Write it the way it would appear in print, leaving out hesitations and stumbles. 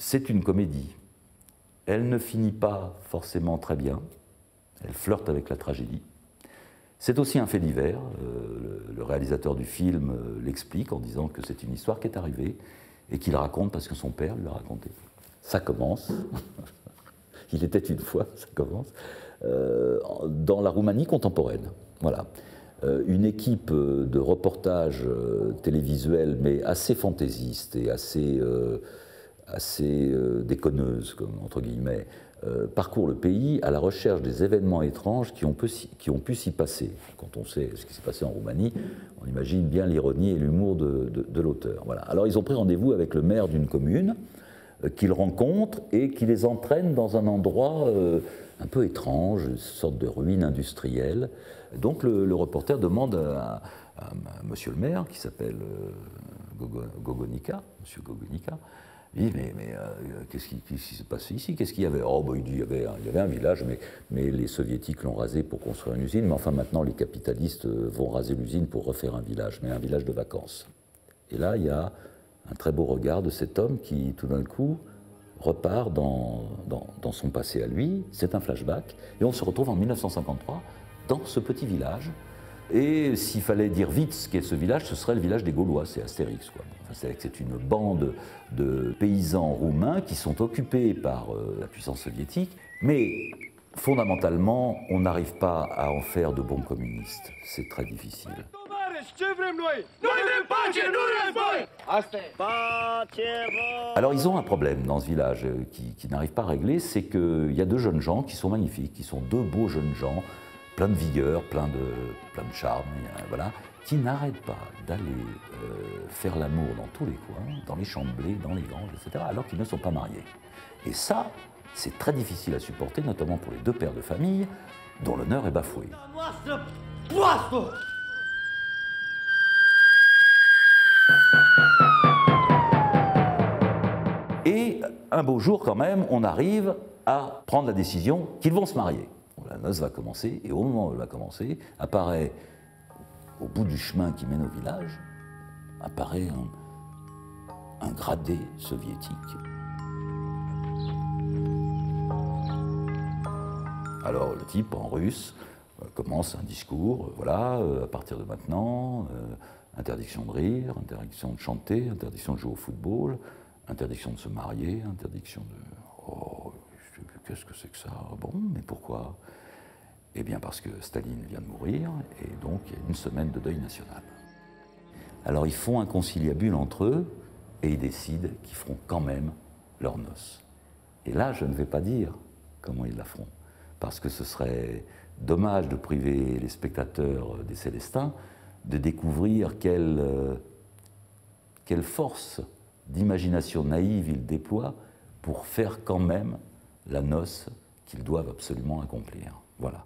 c'est une comédie. Elle ne finit pas forcément très bien, elle flirte avec la tragédie. C'est aussi un fait divers, le réalisateur du film l'explique en disant que c'est une histoire qui est arrivée et qu'il raconte parce que son père lui l'a raconté. Ça commence, il était une fois, ça commence, dans la Roumanie contemporaine. Voilà. Une équipe de reportage télévisuel, mais assez fantaisiste et assez déconneuse, entre guillemets, parcourt le pays à la recherche des événements étranges qui ont pu s'y passer. Quand on sait ce qui s'est passé en Roumanie, on imagine bien l'ironie et l'humour de l'auteur. Voilà. Alors ils ont pris rendez-vous avec le maire d'une commune qu'ils rencontrent et qui les entraîne dans un endroit un peu étrange, une sorte de ruine industrielle. Donc le reporter demande à monsieur le maire, qui s'appelle Gogonica, monsieur Gogonica, il dit mais qu'est-ce qui s'est passé ici? Qu'est-ce qu'il y avait? Oh, bah, il dit il y avait un village, mais les soviétiques l'ont rasé pour construire une usine, mais enfin maintenant les capitalistes vont raser l'usine pour refaire un village, mais un village de vacances. Et là il y a un très beau regard de cet homme qui tout d'un coup repart dans son passé à lui, c'est un flashback, et on se retrouve en 1953 dans ce petit village. Et s'il fallait dire vite ce qu'est ce village, ce serait le village des Gaulois, c'est Astérix, quoi. Enfin, c'est une bande de paysans roumains qui sont occupés par la puissance soviétique, mais fondamentalement, on n'arrive pas à en faire de bons communistes. C'est très difficile. Alors ils ont un problème dans ce village qui n'arrive pas à régler, c'est qu'il y a deux jeunes gens qui sont magnifiques, qui sont deux beaux jeunes gens, plein de vigueur, plein de charme, voilà, qui n'arrêtent pas d'aller faire l'amour dans tous les coins, dans les champs de blé, dans les granges, etc., alors qu'ils ne sont pas mariés. Et ça, c'est très difficile à supporter, notamment pour les deux pères de famille, dont l'honneur est bafoué. Et un beau jour, quand même, on arrive à prendre la décision qu'ils vont se marier. La noce va commencer, et au moment où elle va commencer, apparaît, au bout du chemin qui mène au village, apparaît un gradé soviétique. Alors le type, en russe, commence un discours, voilà, à partir de maintenant, interdiction de rire, interdiction de chanter, interdiction de jouer au football, interdiction de se marier, interdiction de... Oh, qu'est-ce que c'est que ça? Bon, mais pourquoi? Eh bien parce que Staline vient de mourir, et donc il y a une semaine de deuil national. Alors ils font un conciliabule entre eux, et ils décident qu'ils feront quand même leurs noces. Et là, je ne vais pas dire comment ils la feront, parce que ce serait dommage de priver les spectateurs des Célestins de découvrir quelle force d'imagination naïve ils déploient pour faire quand même la noce qu'ils doivent absolument accomplir. Voilà.